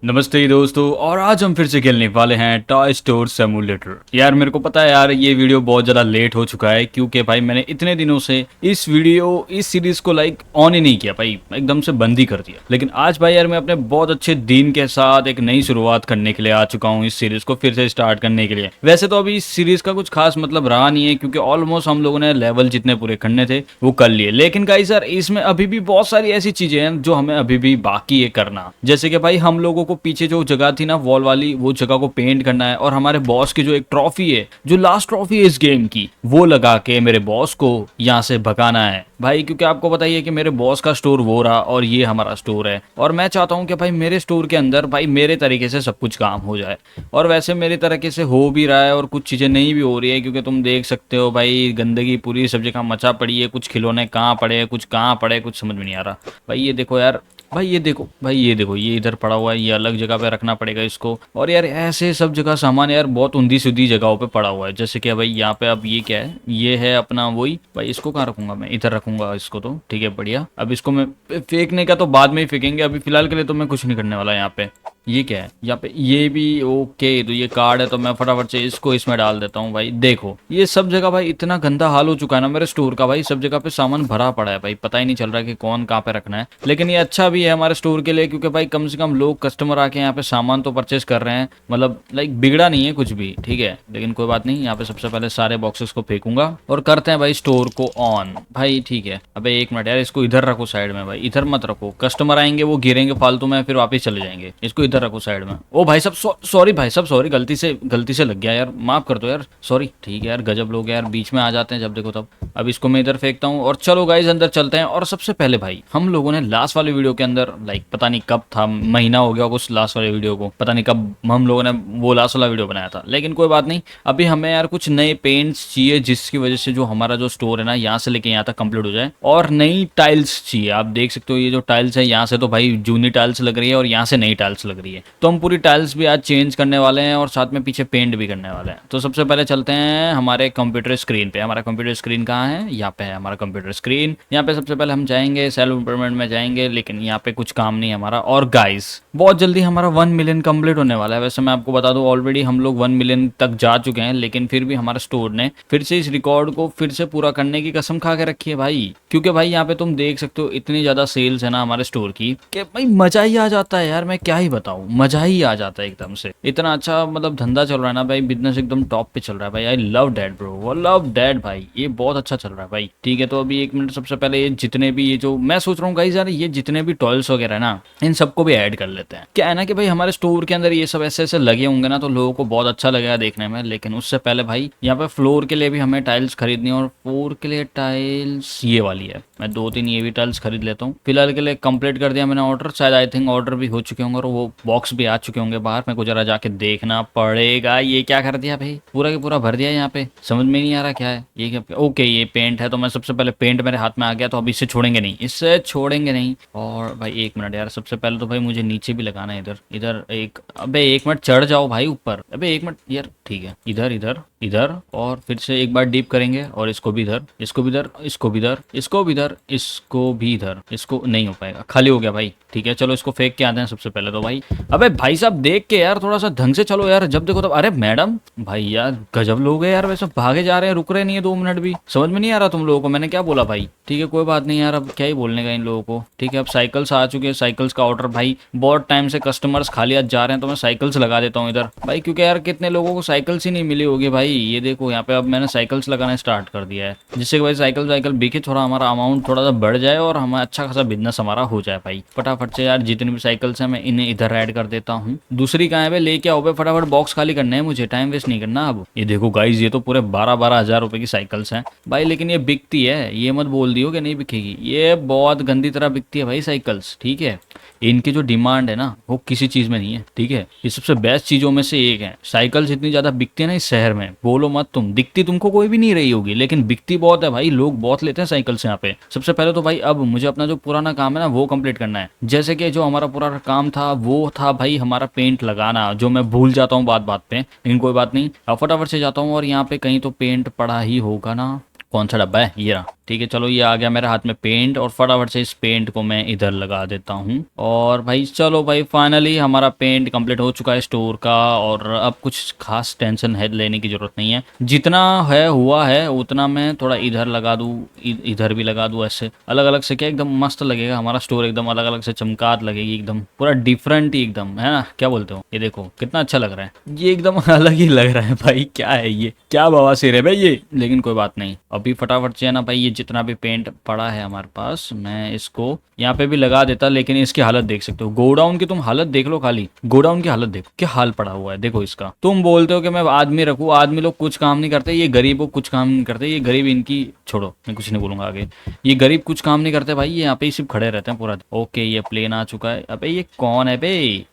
नमस्ते दोस्तों, और आज हम फिर से खेलने वाले हैं टॉय स्टोर सिमुलेटर। यार मेरे को पता है यार, ये वीडियो बहुत ज़्यादा लेट हो चुका है क्योंकि भाई मैंने इतने दिनों से इस सीरीज़ को ऑन ही नहीं किया भाई, एकदम से बंद ही कर दिया। लेकिन आज भाई यार मैं अपने बहुत अच्छे दिन के साथ एक नई शुरुआत करने के लिए आ चुका हूँ, इस सीरीज़ को फिर से स्टार्ट करने के लिए। वैसे तो अभी इस सीरीज़ का कुछ खास मतलब रहा नहीं है क्योंकि ऑलमोस्ट हम लोगों ने लेवल जितने पूरे करने थे वो कर लिए। लेकिन गाइस यार इसमें अभी भी बहुत सारी ऐसी चीज़ें हैं जो हमें अभी भी बाकी है करना। जैसे कि भाई हम लोगों को पीछे जो जगह थी ना वॉल वाली, वो जगह को पेंट करना है, और हमारे बॉस की जो एक ट्रॉफी है, जो लास्ट ट्रॉफी है इस गेम की, वो लगा के मेरे बॉस को यहाँ से भगाना है भाई। क्योंकि आपको पता ही है कि मेरे बॉस का स्टोर वो रहा और ये हमारा स्टोर है, और मैं चाहता हूँ कि भाई मेरे स्टोर के अंदर भाई मेरे तरीके से सब कुछ काम हो जाए। और वैसे मेरी तरीके से हो भी रहा है और कुछ चीज़ें नहीं भी हो रही है, क्योंकि तुम देख सकते हो भाई गंदगी पूरी सब जगह मचा पड़ी है। कुछ खिलौने कहाँ पड़े हैं, कुछ कहाँ पड़े, कुछ समझ में नहीं आ रहा भाई। ये देखो यार, भाई ये देखो, भाई ये देखो, ये इधर पड़ा हुआ है, ये अलग जगह पे रखना पड़ेगा इसको। और यार ऐसे सब जगह सामान यार बहुत उंधी सीधी जगहों पे पड़ा हुआ है। जैसे कि भाई यहाँ पे अब ये क्या है, ये है अपना वही भाई। इसको कहाँ रखूंगा मैं? इधर रखूंगा इसको, तो ठीक है बढ़िया। अब इसको मैं फेंकने का तो बाद में ही फेंकेंगे, अभी फिलहाल के लिए तो मैं कुछ नहीं करने वाला यहाँ पे। ये क्या है यहाँ पे? ये भी ओके, तो ये कार्ड है, तो मैं फटाफट से इसको इसमें डाल देता हूँ भाई। देखो ये सब जगह भाई इतना गंदा हाल हो चुका है ना मेरे स्टोर का भाई, सब जगह पे सामान भरा पड़ा है भाई, पता ही नहीं चल रहा है कि कौन कहाँ पे रखना है। लेकिन ये अच्छा भी है हमारे स्टोर के लिए, क्योंकि भाई कम से कम लोग कस्टमर आके यहाँ पे सामान तो परचेस कर रहे हैं, मतलब बिगड़ा नहीं है कुछ भी, ठीक है। लेकिन कोई बात नहीं, यहाँ पे सबसे पहले सारे बॉक्सेस को फेंकूंगा और करते हैं भाई स्टोर को ऑन भाई, ठीक है। अबे एक मिनट यार, इसको इधर रखो साइड में भाई, इधर मत रखो, कस्टमर आएंगे वो गिरेंगे फालतू में, फिर वापिस चले जाएंगे। इसको इधर रखो साइड में। ओ भाई साहब सॉरी भाई साहब, सॉरी, गलती से लग गया यार, माफ कर दो यार, सॉरी। ठीक है यार, गजब लोग यार बीच में आ जाते हैं जब देखो तब। अब इसको मैं इधर फेंकता हूँ और चलो गाइस अंदर चलते हैं। और सबसे पहले भाई हम लोगों ने लास्ट वाले वीडियो के अंदर पता नहीं कब था, महीना हो गया कुछ लास्ट वाले वीडियो को, पता नहीं कब हम लोगों ने वो लास्ट वाला वीडियो बनाया था। लेकिन कोई बात नहीं, अभी हमें यार कुछ नए पेंट्स चाहिए जिसकी वजह से जो हमारा जो स्टोर है ना यहाँ से लेके यहाँ तक कंप्लीट हो जाए। और नई टाइल्स चाहिए। आप देख सकते हो ये जो टाइल्स है, यहाँ से तो भाई जूनी टाइल्स लग रही है और यहाँ से नई टाइल्स लग रही है, तो हम पूरी टाइल्स भी आज चेंज करने वाले हैं और साथ में पीछे पेंट भी करने वाले हैं। तो सबसे पहले चलते हैं हमारे कंप्यूटर स्क्रीन पे। हमारा कंप्यूटर स्क्रीन कहाँ है? यहाँ पे है हमारा कंप्यूटर स्क्रीन। यहाँ पे सबसे पहले हम जाएंगे सेल्फ इंप्रूवमेंट में जाएंगे, लेकिन यहाँ पे कुछ काम नहीं है हमारा। और गाइस बहुत जल्दी हमारा 1 मिलियन कंप्लीट होने वाला है। वैसे मैं आपको बता दूं ऑलरेडी हम लोग 1 मिलियन तक जा चुके हैं, लेकिन फिर भी हमारे स्टोर ने फिर से इस रिकॉर्ड को फिर से पूरा करने की कसम खा के रखी है भाई। क्योंकि भाई यहाँ पे तुम देख सकते हो इतनी ज्यादा सेल्स है ना हमारे स्टोर की कि भाई मजा ही आ जाता है यार, मैं क्या ही बताऊं, मजा ही आ जाता है एकदम से। इतना अच्छा धंधा चल रहा है ना भाई, बिजनेस एकदम टॉप पे चल रहा है भाई। आई लव डैट ब्रो, वो लव डैट भाई, ये बहुत अच्छा चल रहा है भाई। ठीक है, तो अभी एक मिनट, सबसे पहले ये जितने भी ये जो मैं सोच रहा हूँ गाइस यार, ये जितने भी टॉयल्स वगैरह है ना, इन सबको भी ऐड कर लेते हैं। क्या है ना कि भाई हमारे स्टोर के अंदर ये सब ऐसे ऐसे लगे होंगे ना, तो लोगों को बहुत अच्छा लगेगा देखने में। लेकिन उससे पहले भाई यहाँ पे फ्लोर के लिए भी हमें टाइल्स खरीदनी है, और फ्लोर के लिए टाइल्स ये वाली है। मैं 2-3 ये भी टाइल्स खरीद लेता हूँ। फिलहाल के लिए कंप्लीट कर दिया मैंने ऑर्डर, शायद आई थिंक ऑर्डर भी हो चुके होंगे और वो बॉक्स भी आ चुके होंगे बाहर। मेरे को जरा जाके देखना पड़ेगा। ये क्या कर दिया भाई, पूरा के पूरा भर दिया यहाँ पे, समझ में नहीं आ रहा क्या है ये क्या। ओके ये पेंट है, तो मैं सबसे पहले पेंट मेरे हाथ में आ गया, तो अब इससे छोड़ेंगे नहीं, इससे छोड़ेंगे नहीं। और भाई एक मिनट यार, सबसे पहले तो भाई मुझे नीचे भी लगाना है, इधर इधर एक, अबे एक मिनट चढ़ जाओ भाई ऊपर, अबे एक मिनट यार, ठीक है इधर इधर इधर, और फिर से एक बार डीप करेंगे, और इसको भी इधर, इसको भी इधर, इसको भी इधर, इसको भी इधर, इसको भी इधर। इसको नहीं हो पाएगा, खाली हो गया भाई। ठीक है चलो इसको फेंक के आते हैं सबसे पहले तो भाई। अबे भाई साहब देख के यार, थोड़ा सा ढंग से चलो यार, जब देखो तब। अरे मैडम भाई यार गजब लोग है यार, वैसे भागे जा रहे हैं, रुक रहे नहीं है 2 मिनट भी। समझ में नहीं आ रहा तुम लोगों को मैंने क्या बोला भाई। ठीक है कोई बात नहीं यार, अब क्या ही बोलने का इन लोगों को। ठीक है अब साइकिल्स आ चुके हैं, साइकिल्स का ऑर्डर भाई, बहुत टाइम से कस्टमर्स खाली आज जा रहे हैं, तो मैं साइकिल्स लगा देता हूँ इधर भाई, क्योंकि यार कितने लोगों को साइकिल्स ही नहीं मिली होगी भाई। ये देखो यहाँ पे अब मैंने साइकिल्स लगाना स्टार्ट कर दिया है, जिससे कि भाई साइकिल बिके, थोड़ा हमारा अमाउंट थोड़ा सा बढ़ जाए और हमारा अच्छा खासा बिजनेस हमारा हो जाए भाई। फटाफट से यार जितनी भी साइकिल्स हैं मैं इन्हें इधर ऐड कर देता हूँ। दूसरी कहाँ है भाई, लेके आओ भाई फटाफट, बॉक्स खाली करने हैं मुझे, टाइम वेस्ट नहीं करना। अब ये देखो गाइज, ये तो पूरे 12-12 हजार रुपए की साइकिल्स हैं भाई, लेकिन ये बिकती है, ये मत बोल दियो कि नहीं बिकेगी, ये बहुत गंदी तरह बिकती है भाई साइकिल्स। ठीक है इनकी जो डिमांड है ना वो किसी चीज में नहीं है। ठीक है ये सबसे बेस्ट चीजों में से एक है। साइकिल्स इतनी ज्यादा बिकती है ना इस शहर में, बोलो मत तुम, दिखती तुमको कोई भी नहीं रही होगी, लेकिन बिकती बहुत है भाई, लोग बहुत लेते हैं साइकिल्स यहाँ पे। सबसे पहले तो भाई अब मुझे अपना जो पुराना काम है ना वो कंप्लीट करना है। जैसे कि जो हमारा पुराना काम था वो था भाई हमारा पेंट लगाना, जो मैं भूल जाता हूँ बात बात पे, लेकिन कोई बात नहीं, अब फटाफट से जाता हूँ और यहाँ पे कहीं तो पेंट पड़ा ही होगा ना। कौन सा डब्बा है, ये रहा। ठीक है चलो, ये आ गया मेरे हाथ में पेंट, और फटाफट से इस पेंट को मैं इधर लगा देता हूँ। और भाई चलो भाई, फाइनली हमारा पेंट कंप्लीट हो चुका है स्टोर का। और अब कुछ खास टेंशन है लेने की ज़रूरत नहीं है, जितना है हुआ है उतना मैं थोड़ा इधर लगा दूँ, इधर भी लगा दूँ, ऐसे अलग अलग से क्या एकदम मस्त लगेगा हमारा स्टोर, एकदम अलग अलग से चमकात लगेगी, एकदम पूरा डिफरेंट ही एकदम, है ना, क्या बोलते हो। ये देखो कितना अच्छा लग रहा है, ये एकदम अलग ही लग रहा है भाई। क्या है ये, क्या बवासीर है भाई ये, लेकिन कोई बात नहीं। अभी फटाफट से है ना भाई, ये जितना भी पेंट पड़ा है हमारे पास, मैं इसको यहाँ पे भी लगा देता, लेकिन इसकी हालत देख सकते हो, गोडाउन की तुम हालत देख लो, खाली गोडाउन की हालत देखो, क्या हाल पड़ा हुआ है देखो इसका। तुम बोलते हो कि मैं आदमी रखूँ, आदमी लोग कुछ काम नहीं करते, ये गरीब लोग कुछ काम नहीं करते, ये गरीब इनकी छोड़ो, मैं कुछ नहीं बोलूंगा आगे। ये गरीब कुछ काम नहीं करते भाई, ये यहाँ पे ही सिर्फ खड़े रहते हैं पूरा। ओके ये प्लेन आ चुका है। अबे ये कौन है बे,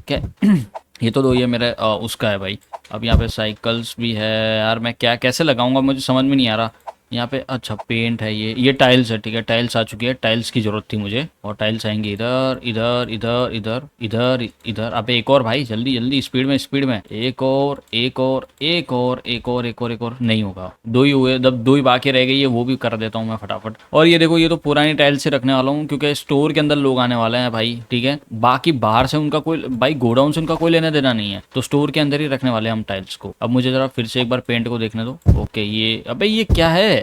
क्या ये तो दो, ये मेरे उसका है भाई। अब यहाँ पे साइकिल्स भी है यार, मैं क्या कैसे लगाऊंगा मुझे समझ में नहीं आ रहा। यहाँ पे अच्छा पेंट है, ये टाइल्स है, ठीक है टाइल्स आ चुकी है, टाइल्स की जरूरत थी मुझे, और टाइल्स आएंगे इधर इधर इधर इधर इधर इधर। अबे एक और भाई, जल्दी जल्दी, स्पीड में स्पीड में, एक और एक और एक और एक और एक और एक और, नहीं होगा, दो ही हुए, जब दो ही बाकी रह गई है वो भी कर देता हूँ मैं फटाफट। और ये देखो, ये तो पुरानी टाइल्स से रखने वाला हूँ, क्योंकि स्टोर के अंदर लोग आने वाले हैं भाई, ठीक है, बाकी बाहर से उनका कोई भाई, गोडाउन से उनका कोई लेना देना नहीं है, तो स्टोर के अंदर ही रखने वाले हैं हम टाइल्स को। अब मुझे जरा फिर से एक बार पेंट को देखने दो। ओके ये, अबे ये क्या है,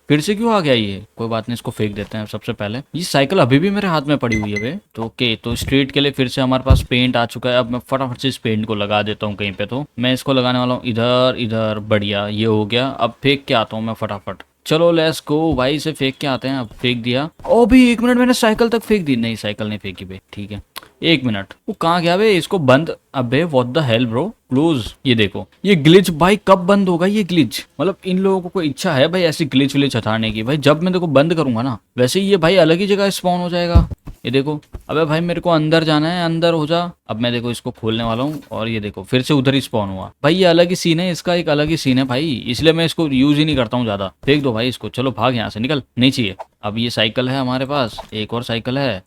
फिर से क्यों आ गया ये, कोई बात नहीं, इसको फेंक देते हैं सबसे पहले। ये साइकिल अभी भी मेरे हाथ में पड़ी हुई है बे। तो ओके, तो स्ट्रीट के लिए फिर से हमारे पास पेंट आ चुका है। अब मैं फटाफट से इस पेंट को लगा देता हूँ कहीं पे, तो मैं इसको लगाने वाला हूँ इधर इधर, बढ़िया ये हो गया। अब फेंक के आता हूँ मैं फटाफट, चलो लेट्स गो भाई, इसे फेंक के आते हैं। अब फेंक दिया, ओ भी एक मिनट, मैंने साइकिल तक फेंक दी, नहीं साइकिल नहीं फेंकी बे, ठीक है एक मिनट, वो कहाँ गया बे, इसको बंद, अबे what the hell bro, close. ये देखो ये ग्लिच भाई, कब बंद होगा ये ग्लिच, मतलब इन लोगों को कोई इच्छा है भाई ऐसी ग्लिच विलिच हटाने की भाई, जब मैं देखो बंद करूंगा ना, वैसे ही ये भाई अलग ही जगह स्पॉन हो जाएगा। ये देखो, अबे भाई मेरे को अंदर जाना है, अंदर हो जा। अब मैं देखो इसको खोलने वाला हूँ, और ये देखो फिर से उधर ही स्पॉन हुआ भाई, ये अलग ही सीन है इसका, एक अलग ही सीन है भाई, इसलिए मैं इसको यूज ही नहीं करता हूँ ज्यादा। फेंक दो भाई इसको, चलो भाग यहाँ से, निकल, नहीं चाहिए। अब ये साइकिल है हमारे पास, एक और साइकिल है।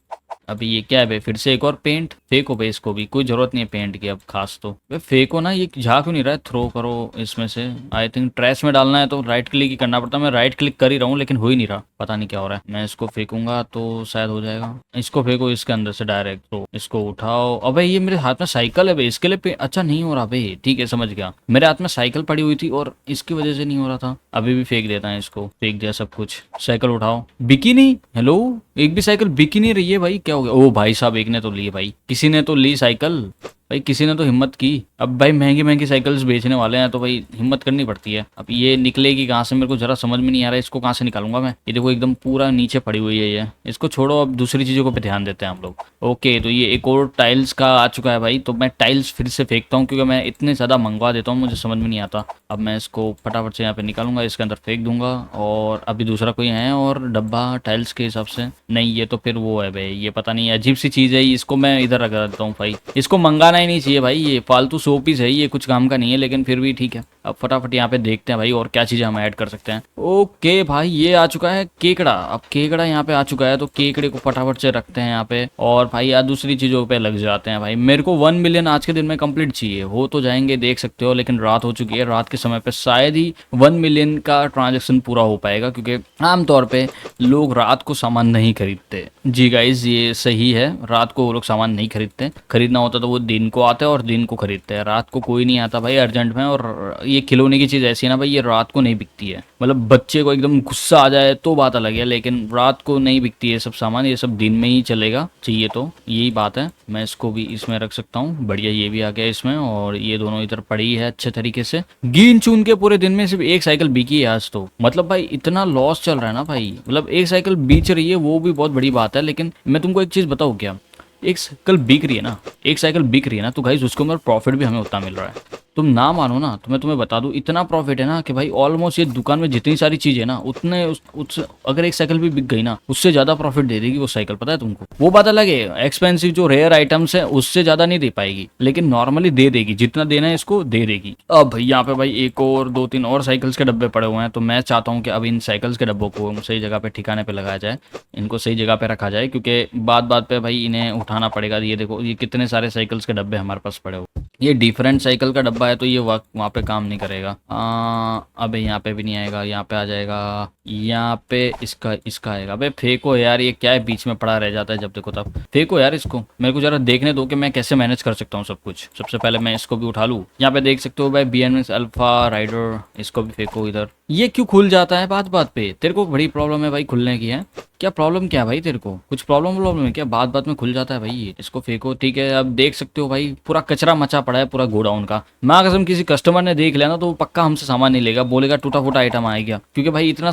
अभी ये क्या है बे, फिर से एक और पेंट, फेंको बे इसको भी, कोई जरूरत नहीं है पेंट की अब खास, तो बे फेंको ना, ये जा क्यों नहीं रहा है, थ्रो करो इसमें से। आई थिंक ट्रैश में डालना है तो राइट क्लिक ही करना पड़ता है, मैं राइट क्लिक कर ही रहा हूँ लेकिन हो ही नहीं रहा, पता नहीं क्या हो रहा है। मैं इसको फेंकूंगा तो शायद हो जाएगा, इसको फेंको इसके अंदर से डायरेक्ट, तो इसको उठाओ। अबे ये मेरे हाथ में साइकिल है बे, इसके लिए अच्छा नहीं हो रहा भाई, ठीक है समझ गया, मेरे हाथ में साइकिल पड़ी हुई थी और इसकी वजह से नहीं हो रहा था। अभी भी फेंक देता है इसको, फेंक दिया सब कुछ, साइकिल उठाओ, बिकी नहीं, हेलो, एक भी साइकिल बिकी नहीं रही है भाई, क्या हो गया, ओ भाई साहब एक ने तो ली भाई, किसी ने तो ली साइकिल भाई, किसी ने तो हिम्मत की। अब भाई महंगी महंगी साइकिल्स बेचने वाले हैं तो भाई हिम्मत करनी पड़ती है। अब ये निकलेगी कहाँ से, मेरे को जरा समझ में नहीं आ रहा है, इसको कहाँ से निकालूंगा मैं। ये देखो एकदम पूरा नीचे पड़ी हुई है ये, इसको छोड़ो, अब दूसरी चीज़ों को पे ध्यान देते हैं हम लोग। ओके तो ये एक और टाइल्स का आ चुका है भाई, तो मैं टाइल्स फिर से फेंकता हूँ, क्योंकि मैं इतने ज़्यादा मंगवा देता हूँ, मुझे समझ में नहीं आता। अब मैं इसको फटाफट से यहाँ पे निकालूंगा, इसके अंदर फेंक दूंगा। और अभी दूसरा कोई है और डब्बा टाइल्स के हिसाब से, नहीं ये तो फिर वो है भाई, ये पता नहीं अजीब सी चीज़ है, इसको मैं इधर रख देता हूँ भाई, इसको मंगाना ही नहीं चाहिए भाई, ये फालतू शो पीस है, ये कुछ काम का नहीं है, लेकिन फिर भी ठीक है। अब फटाफट यहाँ पे देखते हैं भाई और क्या चीज़ें हम ऐड कर सकते हैं। ओके भाई ये आ चुका है केकड़ा, अब केकड़ा यहाँ पे आ चुका है, तो केकड़े को फटाफट से रखते हैं यहाँ पे, और भाई यार दूसरी चीज़ों पे लग जाते हैं भाई। मेरे को 1 मिलियन आज के दिन में कंप्लीट चाहिए, हो तो जाएंगे देख सकते हो, लेकिन रात हो चुकी है, रात के समय पे शायद ही 1 मिलियन का ट्रांजेक्शन पूरा हो पाएगा, क्योंकि आमतौर पे लोग रात को सामान नहीं खरीदते। जी गाइज ये सही है, रात को वो लोग सामान नहीं खरीदते, खरीदना होता तो वो दिन को आते हैं और दिन को खरीदते हैं, रात को कोई नहीं आता भाई अर्जेंट में। और ये खिलौने की चीज़ ऐसी है ना भाई, ये रात को नहीं बिकती है, मतलब बच्चे को एकदम गुस्सा आ जाए तो बात अलग है, लेकिन रात को नहीं बिकती है सब सामान, ये सब दिन में ही चलेगा चाहिए, तो यही बात है। मैं इसको भी इसमें रख सकता हूँ, बढ़िया ये भी आ गया इसमें, और ये दोनों इधर पड़ी है अच्छे तरीके से। गिन चुन के पूरे दिन में सिर्फ एक साइकिल बिकी है आज तो, मतलब भाई इतना लॉस चल रहा है ना भाई, मतलब एक साइकिल बेच रही है वो भी बहुत बड़ी बात है। लेकिन मैं तुमको एक चीज़ बताऊँ क्या, एक साइकिल बिक रही है ना, एक साइकिल बिक रही है ना, तो गाइस उसके ऊपर प्रॉफिट भी हमें उतना मिल रहा है। तुम ना मानो ना तो मैं तुम्हें बता दूं, इतना प्रॉफिट है ना कि भाई ऑलमोस्ट ये दुकान में जितनी सारी चीज़ है ना उतने अगर एक साइकिल भी बिक गई ना, उससे ज़्यादा प्रॉफिट दे देगी वो साइकिल, पता है तुमको। वो बात अलग है, एक्सपेंसिव जो रेयर आइटम्स है उससे ज़्यादा नहीं दे पाएगी, लेकिन नॉर्मली दे देगी, जितना देना है इसको दे देगी। अब यहाँ पे भाई एक और 2-3 और साइकिल्स के डब्बे पड़े हुए हैं, तो मैं चाहता हूँ कि अब इन साइकिल्स के डब्बों को सही जगह पे ठिकाने पे लगाया जाए, इनको सही जगह पे रखा जाए, क्योंकि बात बात पे भाई इन्हें उठाना पड़ेगा। ये देखो ये कितने सारे साइकिल्स के डब्बे हमारे पास पड़े हुए, ये डिफरेंट साइकिल का डब्बा है तो ये वहाँ पे काम नहीं करेगा। अबे यहाँ पे भी नहीं आएगा, यहाँ पे आ जाएगा, यहाँ पे इसका इसका आएगा। अबे फेंको यार, ये क्या है बीच में पड़ा रह जाता है जब देखो तब। फेंको यार इसको, मेरे को जरा देखने दो कि मैं कैसे मैनेज कर सकता हूँ सब कुछ। सबसे पहले मैं इसको भी उठा लूँ। यहाँ पे देख सकते हो भाई BMX अल्फा राइडर, इसको भी फेंको इधर। ये क्यों खुल जाता है बात बात पे? तेरे को बड़ी प्रॉब्लम है भाई खुलने की है क्या? प्रॉब्लम क्या है भाई तेरे को? कुछ प्रॉब्लम है क्या? बात बात में खुल जाता है भाई ये। इसको फेंको, ठीक है। अब देख सकते हो भाई पूरा कचरा मचा पड़ा है पूरा गोडाउन का। मैं कसम किसी कस्टमर ने देख लिया ना तो वो पक्का हमसे सामान नहीं लेगा, बोलेगा टूटा फूटा आइटम आ गया। क्योंकि भाई इतना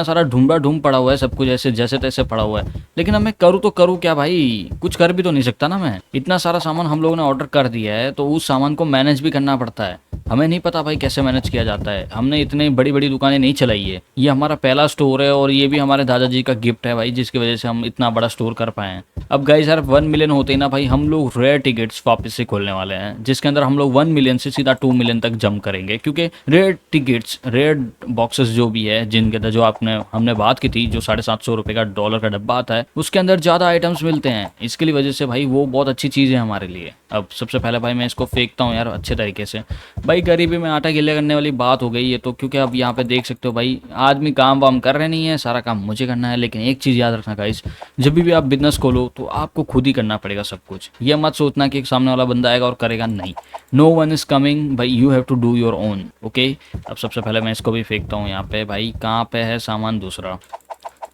सारा ढूंढा ढूंढ पड़ा हुआ है, सब कुछ ऐसे जैसे तैसे पड़ा हुआ है। लेकिन अब मैं करूँ तो करूँ क्या भाई? कुछ कर भी तो नहीं सकता ना मैं। इतना सारा सामान हम लोगों ने ऑर्डर कर दिया है तो उस सामान को मैनेज भी करना पड़ता है। हमें नहीं पता भाई कैसे मैनेज किया जाता है। हमने इतनी बड़ी बड़ी दुकानें नहीं चलाई है, ये हमारा पहला स्टोर है और ये भी हमारे दादाजी का गिफ्ट है भाई, जिसकी वजह से हम इतना बड़ा स्टोर कर पाए हैं। अब गाइस यार 1 मिलियन होते ही ना भाई हम लोग रेयर टिकट्स वापस से खोलने वाले हैं, जिसके अंदर हम लोग 1 मिलियन से सीधा 2 मिलियन तक जंप करेंगे। क्योंकि रेयर टिकट्स, रेयर बॉक्सेस जो भी है, जिनके अंदर जो हमने बात की थी, जो 750 रुपए का डॉलर का डब्बा आता है, उसके अंदर ज्यादा आइटम्स मिलते हैं। इसके लिए वजह से भाई वो बहुत अच्छी चीज है हमारे लिए। अब सबसे पहले भाई मैं इसको फेंकता हूँ यार अच्छे तरीके से। भाई गरीबी में आटा गिले करने वाली बात हो गई है तो, क्योंकि अब यहाँ पे देख सकते हो भाई आदमी काम वाम कर रहे नहीं है, सारा काम मुझे करना है। लेकिन एक चीज़ याद रखना गाइस, जब भी आप बिजनेस खोलो तो आपको खुद ही करना पड़ेगा सब कुछ। ये मत सोचना कि एक सामने वाला बंदा आएगा और करेगा, नहीं। नो वन इज कमिंग भाई, you have to do your own. Okay, अब सबसे पहले मैं इसको भी फेंकता हूँ यहाँ पे। भाई कहाँ पे है सामान दूसरा?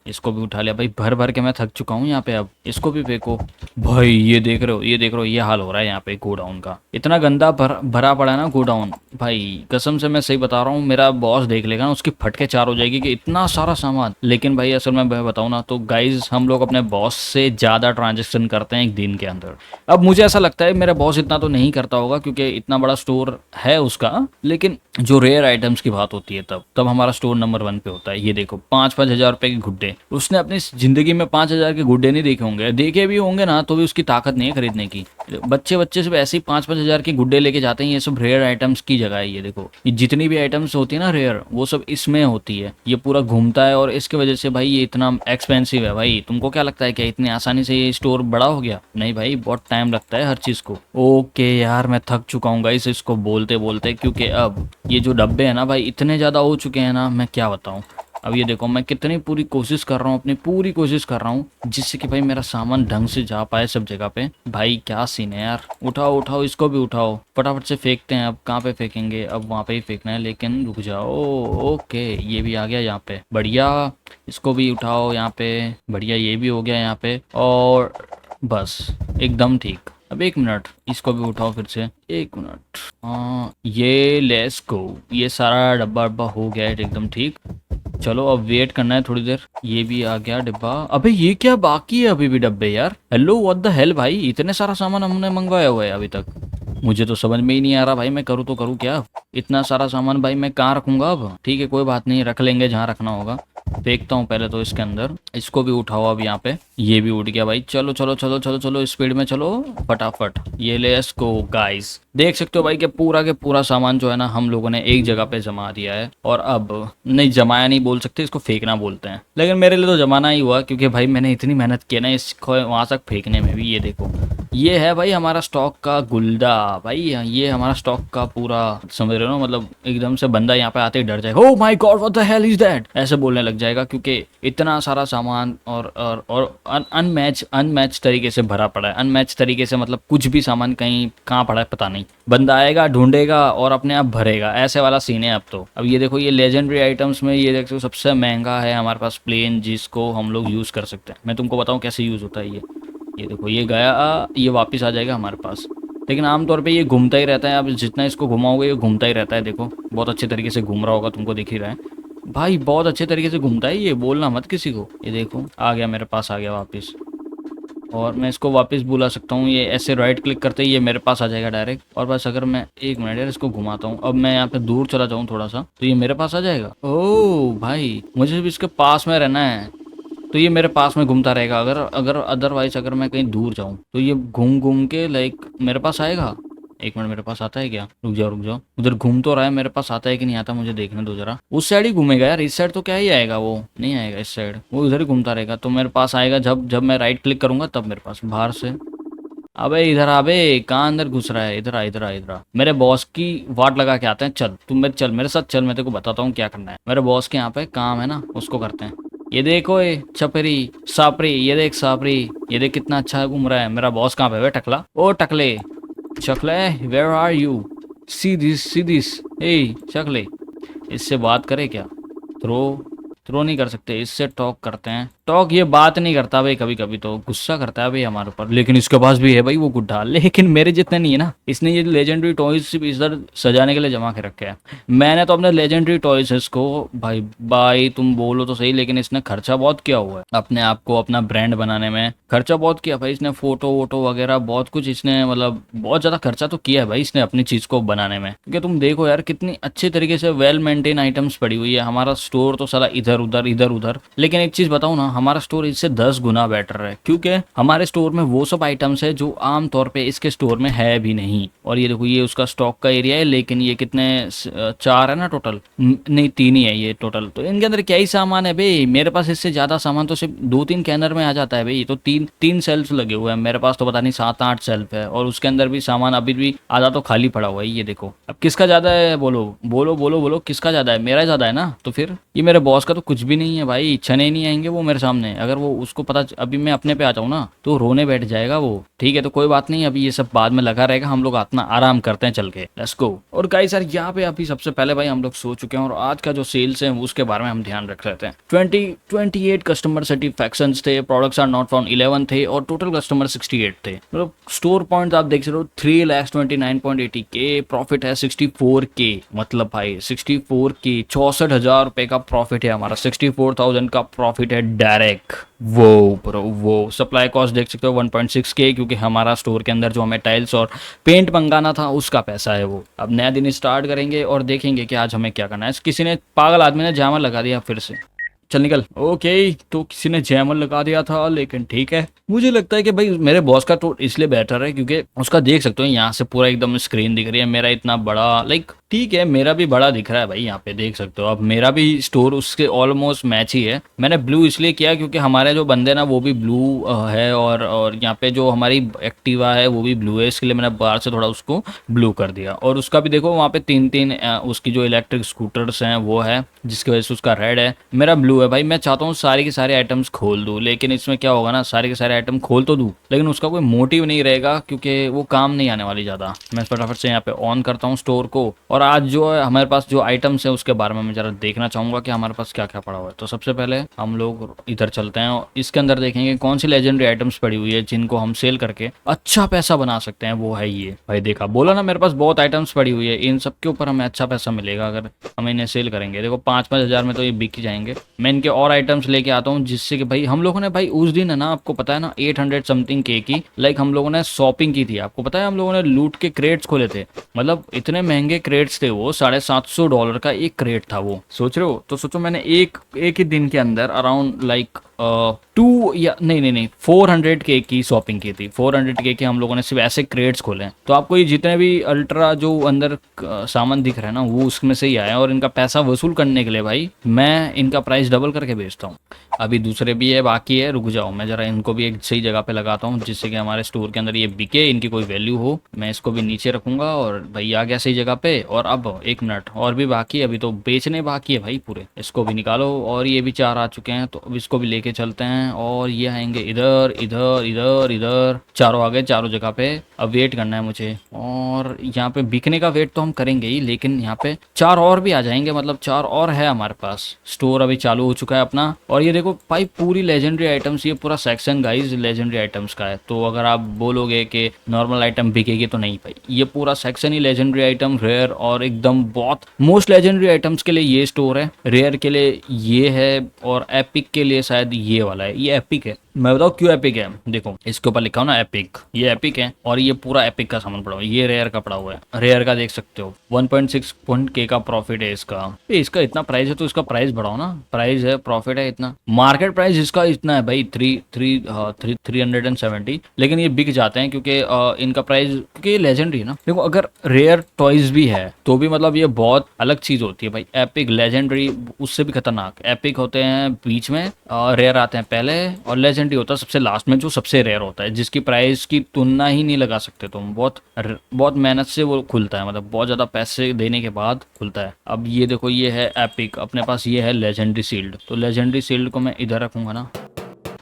इसको भी उठा लिया भाई, भर भर के मैं थक चुका हूँ यहाँ पे। अब इसको भी फेंको भाई। ये देख रहे हो, ये देख रहे हो, ये हाल हो रहा है यहाँ पे गोडाउन का। इतना गंदा भरा पड़ा है ना गोडाउन भाई, कसम से मैं सही बता रहा हूँ। मेरा बॉस देख लेगा ना उसकी फटके चार हो जाएगी कि इतना सारा सामान। लेकिन भाई असल में मैं बताऊँ ना तो गाइज, हम लोग अपने बॉस से ज़्यादा ट्रांजेक्शन करते हैं एक दिन के अंदर। अब मुझे ऐसा लगता है मेरा बॉस इतना तो नहीं करता होगा क्योंकि इतना बड़ा स्टोर है उसका, लेकिन जो रेयर आइटम्स की बात होती है तब हमारा स्टोर नंबर 1 पे होता है। ये देखो 5-5 हजार रुपए के गुड्डे, उसने अपनी जिंदगी में 5,000 के गुड्डे नहीं देखे होंगे, देखे भी होंगे ना तो भी उसकी ताकत नहीं है खरीदने की। बच्चे सिर्फ ऐसे ही 5-5 हजार के गुड्डे लेके जाते हैं। ये सब रेयर आइटम्स की जगह है। ये देखो, ये जितनी भी आइटम्स होती है ना रेयर, वो सब इसमें होती है। ये पूरा घूमता है और इसकी वजह से भाई ये इतना एक्सपेंसिव है। भाई तुमको क्या लगता है क्या इतनी आसानी से ये स्टोर बड़ा हो गया? नहीं भाई, बहुत टाइम लगता है हर चीज को। ओके यार, मैं थक चुका हूँ गाइस इसको बोलते बोलते, क्योंकि अब ये जो डब्बे हैं ना भाई इतने ज़्यादा हो चुके हैं ना, मैं क्या बताऊँ। अब ये देखो मैं कितनी पूरी कोशिश कर रहा हूँ, अपनी पूरी कोशिश कर रहा हूँ जिससे कि भाई मेरा सामान ढंग से जा पाए सब जगह पे। भाई क्या सीन है यार, उठाओ उठाओ, इसको भी उठाओ, फटाफट से फेंकते हैं। अब कहाँ पे फेंकेंगे? अब वहाँ पे ही फेंकना है, लेकिन रुक जाओ। ओके, ये भी आ गया यहाँ पे, बढ़िया। इसको भी उठाओ यहाँ पे, बढ़िया, ये भी हो गया यहाँ पे, और बस एकदम ठीक। अब 1 मिनट, इसको भी उठाओ फिर से, 1 मिनट। हाँ, ये लेट्स गो, ये सारा डब्बा डब्बा हो गया है एकदम ठीक। चलो अब वेट करना है थोड़ी देर। ये भी आ गया डिब्बा। अबे ये क्या बाकी है अभी भी डब्बे यार? हेलो व्हाट द हेल भाई, इतने सारा सामान हमने मंगवाया हुआ है अभी तक। मुझे तो समझ में ही नहीं आ रहा भाई, मैं करूँ तो करूँ क्या? इतना सारा सामान भाई मैं कहाँ रखूंगा अब? ठीक है कोई बात नहीं, रख लेंगे जहाँ रखना होगा। फेंकता हूँ पहले तो इसके अंदर। इसको भी उठाओ अब यहाँ पे। ये भी उठ गया भाई। चलो चलो चलो चलो चलो, स्पीड में चलो फटाफट। ये लेट्स गो गाइस। देख सकते हो भाई कि पूरा के पूरा सामान जो है ना हम लोगों ने एक जगह पे जमा दिया है। और अब नहीं, जमाया नहीं बोल सकते, इसको फेंकना बोलते हैं, लेकिन मेरे लिए तो जमाना ही हुआ क्योंकि भाई मैंने इतनी मेहनत की ना इसको वहां तक फेंकने में भी। ये देखो, ये है भाई हमारा स्टॉक का गुल्डा भाई, ये हमारा स्टॉक का पूरा, समझ रहे हो ना? मतलब एकदम से बंदा यहाँ पे आते ही डर जाएगा, oh my God what the hell is that, ऐसे बोलने लग जाएगा, क्योंकि इतना सारा सामान और अनमैच तरीके से भरा पड़ा है। अनमैच तरीके से मतलब कुछ भी सामान कहीं कहाँ पड़ा है पता नहीं। बंदा आएगा, ढूंढेगा और अपने आप भरेगा, ऐसे वाला सीन है अब तो। अब ये देखो, ये लेजेंडरी आइटम्स में ये देखो सबसे महंगा है हमारे पास प्लेन, जिसको हम लोग यूज कर सकते हैं। मैं तुमको बताऊं कैसे यूज होता है ये देखो, ये गया, ये वापस आ जाएगा हमारे पास। लेकिन आमतौर पे ये घूमता ही रहता है। अब जितना इसको घुमाओगे ये घूमता ही रहता है। देखो बहुत अच्छे तरीके से घूम रहा होगा, तुमको दिख ही रहा है भाई, बहुत अच्छे तरीके से घूमता है ये, बोलना मत किसी को। ये देखो आ गया मेरे पास, आ गया वापस। और मैं इसको वापस बुला सकता हूँ, ये ऐसे राइट क्लिक करते ही ये मेरे पास आ जाएगा डायरेक्ट। और बस अगर मैं 1 मिनट यार इसको घुमाता हूँ, अब मैं यहाँ पे दूर चला जाऊँ थोड़ा सा तो ये मेरे पास आ जाएगा। ओह भाई, मुझे भी इसके पास में रहना है तो ये मेरे पास में घूमता रहेगा। अगर अदरवाइज अगर मैं कहीं दूर जाऊं तो ये घूम घूम के लाइक मेरे पास आएगा। 1 मिनट, मेरे पास आता है क्या? रुक जाओ रुक जाओ, उधर घूम तो रहा है, मेरे पास आता है कि नहीं आता मुझे देखने दो जरा। उस साइड ही घूमेगा यार, इस साइड तो क्या ही आएगा, वो नहीं आएगा इस साइड, वो उधर ही घूमता रहेगा। तो मेरे पास आएगा जब मैं राइट क्लिक करूंगा तब मेरे पास बाहर से। अबे इधर आ बे, कहाँ अंदर घुस रहा है? इधर आ, इधर आ, इधर आ। मेरे बॉस की वाट लगा के आते हैं। चल तुम मेरे, चल मेरे साथ चल, मैं तेरे को बताता हूँ क्या करना है। मेरे बॉस के यहाँ पे काम है ना, उसको करते हैं। ये देखो ये छपरी सापरी, ये देख सापरी, ये देख कितना अच्छा घूम रहा है। मेरा बॉस कहाँ पे है टकला? ओ टकले, चकले where are you? See this, ए चकले, इससे बात करे क्या? थ्रो, थ्रो नहीं कर सकते, इससे टॉक करते हैं। टॉक ये बात नहीं करता भाई, कभी कभी तो गुस्सा करता है भाई हमारे ऊपर, लेकिन इसके पास भी है भाई वो गुड्डा, लेकिन मेरे जितने नहीं है ना। इसने ये लेजेंडरी टॉयज सिर्फ इधर सजाने के लिए जमा के रखे हैं। मैंने तो अपने लेजेंडरी टॉयज इसको, भाई भाई तुम बोलो तो सही, लेकिन इसने खर्चा बहुत किया हुआ है अपने आप को, अपना ब्रांड बनाने में खर्चा बहुत किया भाई इसने। फोटो वोटो वगैरह बहुत कुछ इसने, मतलब बहुत ज्यादा खर्चा तो किया है भाई इसने अपनी चीज को बनाने में। क्योंकि तुम देखो यार कितनी अच्छे तरीके से वेल मेंटेन आइटम्स पड़ी हुई है। हमारा स्टोर तो साला इधर उधर इधर उधर, लेकिन एक चीज बताऊं ना, हमारा स्टोर इससे 10 गुना बेटर है, क्योंकि हमारे स्टोर में वो सब आइटम्स है जो आम तौर पे इसके स्टोर में है भी नहीं। और ये देखो ये उसका स्टॉक का एरिया है, लेकिन ये कितने 4 है ना टोटल, नहीं 3 ही है ये टोटल। तो इनके अंदर क्या ही सामान है भाई? मेरे पास इससे ज्यादा सामान तो सिर्फ 2-3 कैनर में आ जाता है भाई। तो तीन तीन सेल्फ लगे हुए हैं मेरे पास, तो पता नहीं 7-8 सेल्फ है, और उसके अंदर भी सामान अभी भी आधा तो खाली पड़ा हुआ है। ये देखो अब किसका ज्यादा है? बोलो बोलो बोलो बोलो, किसका ज्यादा है? मेरा ज्यादा है ना। तो फिर ये मेरे बॉस का तो कुछ भी नहीं है भाई, छने नहीं आएंगे वो मेरे सामने। अगर वो उसको पता अभी मैं अपने पे आ जाऊँ ना, तो रोने बैठ जाएगा वो। ठीक है तो कोई बात नहीं, अभी ये सब बाद में लगा रहेगा, हम लोग अपना आराम करते हैं चल के, लेट्स गो। और गाइस यार यहाँ पे अभी सबसे पहले भाई हम लोग सो चुके हैं, और आज का जो सेल्स है उसके बारे में हम ध्यान रख लेते हैं। 28 कस्टमर सेटिस्फैक्शन थे, प्रोडक्ट्स आर नॉट फाउंड 11 थे, और टोटल कस्टमर 68 थे। मतलब स्टोर पॉइंट आप देख सकते हो 3,29.80K, प्रॉफिट है 64K। मतलब भाई 64K, 64,000 रुपए का प्रॉफिट है हमारा, 64,000 का प्रॉफिट है डायरेक्ट। वो ब्रो वो सप्लाई कॉस्ट देख सकते हो 1.6K, क्योंकि हमारा स्टोर के अंदर जो हमें टाइल्स और पेंट मंगाना था उसका पैसा है वो। अब नया दिन स्टार्ट करेंगे और देखेंगे कि आज हमें क्या करना है। किसी ने, पागल आदमी ने जैमर लगा दिया फिर से। चल निकल। ओके तो किसी ने जैमर लगा दिया था, लेकिन ठीक है। मुझे लगता है कि भाई मेरे बॉस का तो इसलिए बेटर है क्योंकि उसका देख सकते हो यहाँ से पूरा एकदम स्क्रीन दिख रही है, मेरा इतना बड़ा, लाइक ठीक है मेरा भी बड़ा दिख रहा है भाई, यहाँ पे देख सकते हो। अब मेरा भी स्टोर उसके ऑलमोस्ट मैच ही है। मैंने ब्लू इसलिए किया क्योंकि हमारे जो बंदे ना वो भी ब्लू है, और यहाँ पे जो हमारी एक्टिवा है वो भी ब्लू है, इसके लिए मैंने बाहर से थोड़ा उसको ब्लू कर दिया। और उसका भी देखो वहाँ पे 3-3 उसकी जो इलेक्ट्रिक स्कूटर्स हैं वो है, जिसकी वजह से उसका रेड है, मेरा ब्लू है। भाई मैं चाहता हूँ सारे के सारे आइटम्स खोल दूँ, लेकिन इसमें क्या होगा ना, सारे के सारे आइटम खोल तो दूँ लेकिन उसका कोई मोटिव नहीं रहेगा, क्योंकि वो काम नहीं आने वाली ज़्यादा। मैं फटाफट से यहाँ पे ऑन करता हूँ स्टोर को, और आज जो है हमारे पास जो आइटम्स है उसके बारे में मैं जरा देखना चाहूँगा कि हमारे पास क्या क्या पड़ा हुआ है। तो सबसे पहले हम लोग इधर चलते हैं और इसके अंदर देखेंगे कौन सी लेजेंडरी आइटम्स पड़ी हुई है जिनको हम सेल करके अच्छा पैसा बना सकते हैं। वो है ये भाई, देखा बोला ना मेरे पास बहुत आइटम्स पड़ी हुई है, इन सब के ऊपर हमें अच्छा पैसा मिलेगा अगर हम इन्हें सेल करेंगे। देखो 5-5 हज़ार में तो ये बिक जाएंगे। मैं इनके और आइटम्स लेके आता हूँ, जिससे कि भाई हम लोगों ने भाई उस दिन है ना, आपको पता है ना 800 समथिंग के की, लाइक हम लोगों ने शॉपिंग की थी। आपको पता है हम लोगों ने लूट के क्रेट्स खोले थे, मतलब इतने महंगे क्रेट्स थे वो, $750 का एक क्रेट था वो। सोच रहे हो? तो सोचो मैंने एक ही दिन के अंदर अराउंड लाइक 2 या नहीं 400K की शॉपिंग की थी। 400K के हम लोगों ने सिर्फ ऐसे क्रेट्स खोले हैं। तो आपको ये जितने भी अल्ट्रा जो अंदर सामान दिख रहा है ना, वो उसमें से ही आया है। और इनका पैसा वसूल करने के लिए भाई मैं इनका प्राइस डबल करके बेचता हूँ। अभी दूसरे भी है, बाकी है, रुक जाओ मैं जरा इनको भी एक सही जगह पे लगाता हूँ, जिससे कि हमारे स्टोर के अंदर ये बिके, इनकी कोई वैल्यू हो। मैं इसको भी नीचे रखूंगा, और भाई आ गया सही जगह पे। और अब 1 मिनट और भी बाकी है, अभी तो बेचने बाकी है भाई पूरे। इसको भी निकालो, और ये भी 4 आ चुके हैं, तो अब इसको भी लेके चलते हैं। और ये आएंगे इधर इधर इधर इधर, चारों आ गए चारों जगह पे। अब वेट करना है मुझे, और यहाँ पे बिकने का वेट तो हम करेंगे ही, लेकिन यहाँ पे 4 और भी आ जाएंगे, मतलब 4 और है हमारे पास। स्टोर अभी चालू हो चुका है अपना। और ये देखो भाई पूरी लेजेंडरी आइटम्स, ये पूरा सेक्शन गाइस लेजेंडरी आइटम्स का है। तो अगर आप बोलोगे कि नॉर्मल आइटम बिकेगी, तो नहीं भाई, ये पूरा सेक्शन ही लेजेंडरी आइटम, रेयर और एकदम बहुत मोस्ट लेजेंडरी आइटम्स के लिए ये स्टोर है, रेयर के लिए ये है, और एपिक के लिए शायद ये वाला है। ये एपिक है, मैं बताऊँ क्यों एपिक है? देखो इसके ऊपर लिखा हो ना एपिक, ये एपिक है, और ये पूरा एपिक का सामान पड़ा हुआ है। ये रेयर का पड़ा हुआ है, रेयर का देख सकते हो 1.6K का प्रॉफिट है इसका। इसका इतना प्राइस है तो इसका प्राइस बढ़ाओ ना, प्राइस है प्रॉफिट है इतना, मार्केट प्राइस इसका इतना है भाई 370, लेकिन ये बिक जाते हैं क्योंकि इनका प्राइस, क्योंकि ये लेजेंडरी है ना। देखो अगर रेयर टॉयज भी है तो भी मतलब ये बहुत अलग चीज होती है भाई। एपिक लेजेंडरी उससे भी खतरनाक, एपिक होते हैं बीच में, रेयर आते हैं पहले, और लेजेंडरी रिसेंट ही होता है सबसे लास्ट में, जो सबसे रेयर होता है, जिसकी प्राइस की तुलना ही नहीं लगा सकते तुम। बहुत मेहनत से वो खुलता है, मतलब बहुत ज़्यादा पैसे देने के बाद खुलता है। अब ये देखो, ये है एपिक, अपने पास ये है लेजेंडरी सील्ड। तो लेजेंडरी सील्ड को मैं इधर रखूँगा ना,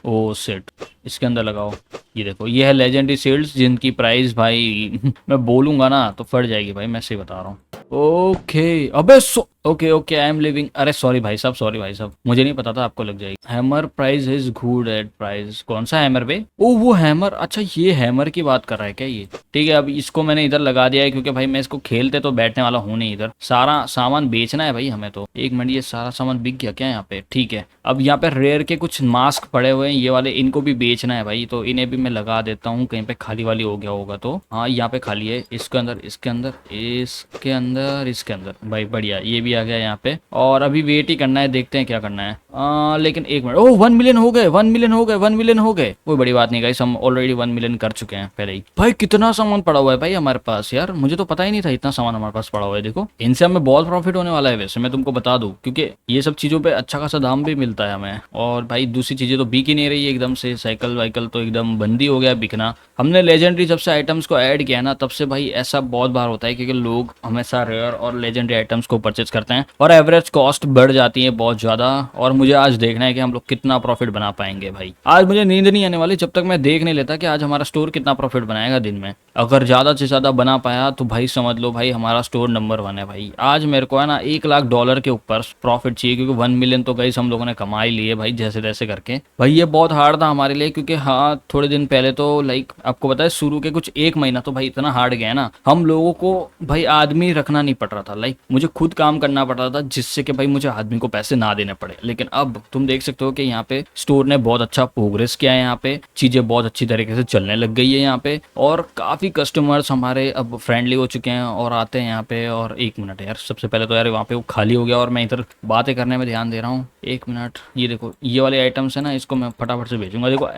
ओ सेट, इसके अंदर लगाओ। ये देखो, ये है लेजेंडरी सील्ड्स, जिनकी प्राइस भाई मैं बोलूँगा ना तो फट जाएगी भाई, मैं सही बता रहा हूँ। ओके, अबे okay okay, I am living, अरे सॉरी भाई साहब, सॉरी भाई साहब, मुझे नहीं पता था आपको लग जाएगी। Hammer price is good at price, कौन सा हैमर बे? ओ वो हैमर, अच्छा ये हैमर की बात कर रहा है क्या ये? ठीक है, अब इसको मैंने इधर लगा दिया है, क्योंकि भाई मैं इसको खेलते तो बैठने वाला हूँ नहीं, इधर सारा सामान बेचना है भाई हमें तो। एक मिनट, ये सारा सामान बिक गया क्या यहाँ पे? ठीक है, अब यहाँ पे रेयर के कुछ मास्क पड़े हुए हैं ये वाले, इनको भी बेचना है भाई, तो इन्हें भी मैं लगा देता हूँ। कहीं पे खाली वाली हो गया होगा तो, हाँ यहाँ पे खाली है, इसके अंदर, इसके अंदर, इसके अंदर, इसके अंदर, भाई बढ़िया, ये भी आ गया यहाँ पे। और अभी वेट ही करना है, देखते हैं क्या करना है। लेकिन एक मिनट, ओह 1 मिलियन हो गए, 1 मिलियन हो गए, 1 मिलियन हो गए, कोई बड़ी बात नहीं गाइस, हम ऑलरेडी 1 मिलियन कर चुके हैं पहले ही। भाई कितना सामान पड़ा हुआ है भाई हमारे पास यार, मुझे तो पता ही नहीं था इतना सामान हमारे पास पड़ा हुआ है। देखो, इनसे हमें बहुत प्रॉफिट होने वाला है वैसे, मैं तुमको बता दूं, क्योंकि ये सब चीजों पे अच्छा खासा दाम भी मिलता है हमें। और भाई दूसरी चीजें तो बिक ही नहीं रही है एकदम से, साइकिल वाइकल तो एकदम बंद ही हो गया बिकना। हमने लेजेंडरी जब से आइटम्स को ऐड किया ना, तब से भाई ऐसा बहुत बार होता है, क्योंकि लोग हमेशा रेयर और लेजेंडरी आइटम्स को परचेज करते हैं और एवरेज कॉस्ट बढ़ जाती है बहुत ज्यादा। और मुझे आज देखना है कि हम लोग कितना प्रॉफिट बना पाएंगे भाई। आज मुझे नींद नहीं आने वाली जब तक मैं देख नहीं लेता कि आज हमारा स्टोर कितना प्रॉफिट बनाएगा दिन में। अगर ज्यादा से ज्यादा बना पाया तो भाई समझ लो भाई हमारा स्टोर नंबर 1 है भाई। आज मेरे को है ना $1 लाख के ऊपर प्रॉफिट चाहिए, क्योंकि 1 मिलियन तो गाइस हम लोगों ने कमा ही लिए भाई जैसे तैसे करके। भाई ये बहुत हार्ड था हमारे लिए, क्योंकि हाँ थोड़े दिन पहले तो लाइक आपको पता है, शुरू के कुछ 1 महीना तो भाई इतना हार्ड गया ना, हम लोगों को भाई आदमी रखना नहीं पड़ रहा था, लाइक मुझे खुद काम करना पड़ रहा था, जिससे कि भाई मुझे आदमी को पैसे ना देने पड़े। लेकिन अब तुम देख सकते हो कि यहाँ पे स्टोर ने बहुत अच्छा प्रोग्रेस किया है, यहाँ पे चीजें बहुत अच्छी तरीके से चलने लग गई है यहाँ पे, और काफी कस्टमर्स हमारे अब फ्रेंडली हो चुके हैं और आते हैं यहाँ पे। और 1 मिनट यार, सबसे पहले तो यार वहाँ पे वो खाली हो गया और मैं इधर बातें करने में ध्यान दे रहा हूँ। 1 मिनट, ये देखो ये वाले आइटम्स है ना, इसको मैं फटाफट से बेचूंगा। देखो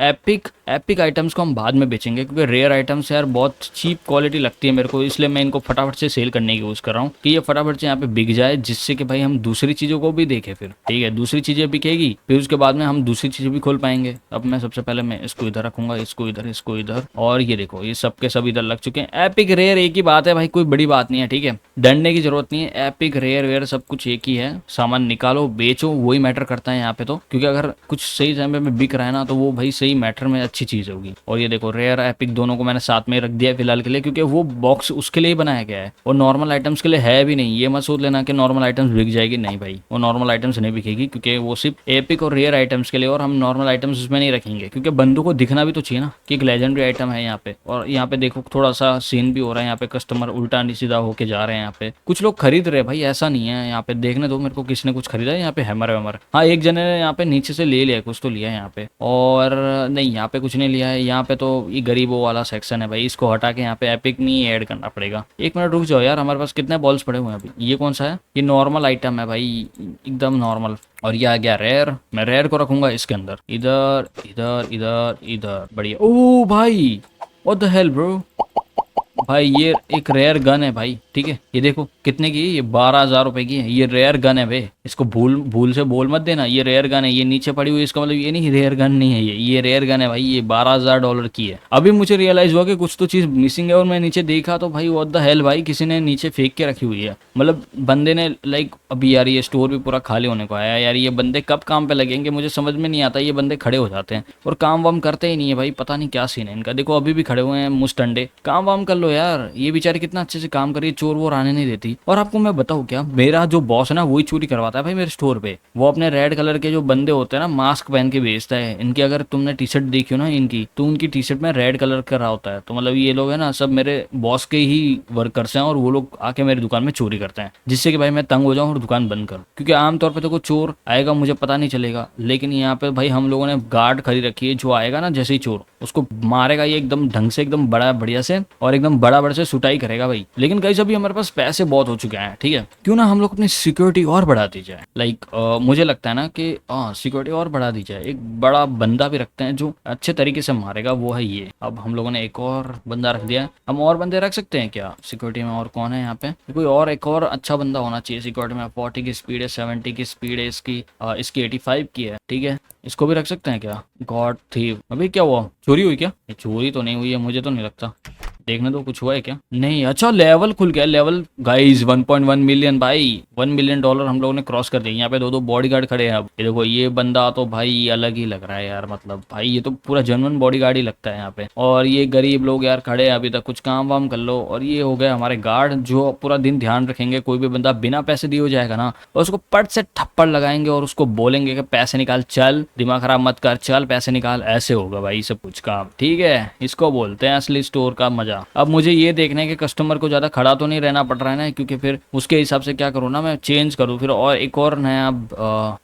एपिक आइटम्स को हम बाद में बेचेंगे, क्योंकि रेयर आइटम्स यार बहुत चीप क्वालिटी लगती है मेरे को, इसलिए मैं इनको फटाफट से सेल करने की कोशिश कर रहा हूँ कि ये फटाफट से यहाँ पे बिक जाए, जिससे कि भाई हम दूसरी चीजों को भी देखें फिर। ठीक है, दूसरी चीजें बिकेगी, फिर उसके बाद में हम दूसरी चीजें भी खोल पाएंगे। अब मैं सबसे पहले मैं इसको इधर रखूंगा, इसको इधर, इसको इधर, और ये देखो ये सब के सब इधर लग चुके हैं। एपिक रेयर एक ही बात है भाई, कोई बड़ी बात नहीं है, ठीक है, डरने की जरूरत नहीं है। एपिक रेयर वेयर सब कुछ एक ही है, सामान निकालो बेचो, वही मैटर करता है यहाँ पे तो, क्योंकि अगर कुछ सही समय में बिक रहा है ना, तो वो भाई सही मैटर में अच्छी चीज होगी। और ये देखो रेयर एपिक दोनों को मैंने साथ में रख दिया फिलहाल के लिए, क्योंकि वो बॉक्स उसके लिए ही बनाया गया है, और नॉर्मल आइटम्स के लिए है भी नहीं। ये मत सोच लेना कि नॉर्मल आइटम्स बिक जाएगी, नहीं भाई, वो नॉर्मल आइटम्स नहीं बिकेगी, क्योंकि वो सिर्फ एपिक और रेयर आइटम्स के लिए, और हम नॉर्मल आइटम्स उसमें नहीं रखेंगे, क्योंकि बंदों को दिखना भी तो चाहिए ना कि एक लेजेंडरी आइटम है यहाँ पे। और यहाँ पे देखो थोड़ा सा सीन भी हो रहा है, यहाँ पे कस्टमर उल्टा सीधा होके जा रहे हैं, यहाँ पे कुछ लोग खरीद रहे हैं भाई, ऐसा नहीं है। यहाँ पे देखने दो मेरे को किसने कुछ खरीदा है, यहाँ पे हैमर वैमर, हाँ एक जने ने यहाँ पे नीचे से ले लिया है, कुछ तो लिया है यहाँ पे, और नहीं यहाँ पे कुछ नहीं लिया है। यहाँ पे तो ये गरीबों वाला सेक्शन है भाई, इसको हटा के यहाँ पे एपिक नहीं ऐड करना पड़ेगा। 1 मिनट रुक जाओ यार, हमारे पास कितने बॉल्स पड़े हुए हैं अभी। ये कौन सा है? ये नॉर्मल आइटम है भाई, एकदम नॉर्मल। और ये आ गया रेयर, मैं रेयर को रखूंगा इसके अंदर, इधर इधर इधर इधर, बढ़िया। ओ भाई व्हाट द हेल ब्रो, भाई ये एक रेयर गन है भाई, ठीक है, ये देखो कितने की है, ये 12,000 रुपए की है, ये रेयर गन है भाई, इसको भूल से बोल मत देना, ये रेयर गन है। ये नीचे पड़ी हुई इसका मतलब ये नहीं रेयर गन नहीं है, ये रेयर गन है भाई, ये $12,000 की है। अभी मुझे रियलाइज हुआ कि कुछ तो चीज मिसिंग है, और मैं नीचे देखा तो भाई व्हाट द हेल भाई, किसी ने नीचे फेंक के रखी हुई है, मतलब बंदे ने लाइक। अभी यार ये स्टोर भी पूरा खाली होने को आया यार, ये बंदे कब काम पे लगेंगे मुझे समझ में नहीं आता। ये बंदे खड़े हो जाते हैं और काम वाम करते ही नहीं है भाई, पता नहीं क्या सीन है इनका। देखो अभी भी खड़े हुए हैं मुस्टंडे, काम वाम कर लो यार, ये बेचारे कितना अच्छे से काम करिए, चोर वोर आने नहीं देती। और आपको मैं बताऊं क्या, मेरा जो बॉस है ना वही चोरी करवाता है भाई मेरे स्टोर पे। वो अपने रेड कलर के जो बंदे होते हैं ना मास्क पहन के बेचता है। इनकी अगर तुमने टी शर्ट देखी हो ना इनकी, तो उनकी टी शर्ट में रेड कलर का रहा होता है, तो मतलब ये लोग है ना सब मेरे बॉस के ही वर्कर्स हैं, और वो लोग आके मेरी दुकान में चोरी करते हैं, जिससे कि भाई मैं तंग हो जाऊं और दुकान बंद करूं। क्योंकि आमतौर पर तो कोई चोर आएगा मुझे पता नहीं चलेगा, लेकिन यहाँ पे भाई हम लोगों ने गार्ड खरीद रखी है, जो आएगा ना जैसे ही चोर उसको मारेगा ये एकदम ढंग से, एकदम बड़ा बढ़िया से, और एकदम बड़ा बड़ा से सुटाई करेगा भाई। लेकिन गाइस अभी हमारे पास पैसे बहुत हो चुके हैं, ठीक है, क्यों ना हम लोग अपनी सिक्योरिटी और बढ़ा दी जाए। लाइक मुझे लगता है ना कि सिक्योरिटी और बढ़ा दी जाए, एक बड़ा बंदा भी रखते हैं जो अच्छे तरीके से मारेगा, वो है ये। अब हम लोगों ने एक और बंदा रख दिया, हम और बंदे रख सकते हैं क्या सिक्योरिटी में? और कौन है यहाँ पे? कोई और एक और अच्छा बंदा होना चाहिए सिक्योरिटी में। 40 की स्पीड है, 70 की स्पीड है इसकी, इसकी 85 की है, ठीक है, इसको भी रख सकते हैं क्या? गॉड थीव, अभी क्या हुआ? चोरी हुई क्या? चोरी तो नहीं हुई है, मुझे तो नहीं लगता। देखने दो कुछ हुआ है क्या? नहीं। अच्छा लेवल खुल गया, लेवल गाइस 1.1 मिलियन भाई, $1 मिलियन हम लोगों ने क्रॉस कर दिया। यहाँ पे दो बॉडीगार्ड खड़े हैं। अब ये देखो, ये बंदा तो भाई अलग ही लग रहा है यार, मतलब भाई ये तो पूरा जेन्युइन बॉडीगार्ड ही लगता है यहाँ पे। और ये गरीब लोग यार खड़े हैं अभी तक, कुछ काम वाम कर लो। और ये हो गए हमारे गार्ड जो पूरा दिन ध्यान रखेंगे, कोई भी बंदा बिना पैसे दिए हो जाएगा ना, और उसको पट से थप्पड़ लगाएंगे और उसको बोलेंगे कि पैसे निकाल, चल दिमाग खराब मत कर, चल पैसे निकाल। ऐसे होगा भाई सब कुछ काम, ठीक है। इसको बोलते हैं असली स्टोर का मजा। अब मुझे ये देखना है कि कस्टमर को ज्यादा खड़ा तो नहीं रहना पड़ रहा है ना, क्योंकि फिर उसके हिसाब से क्या करूँ ना, मैं चेंज करूँ फिर और एक और नया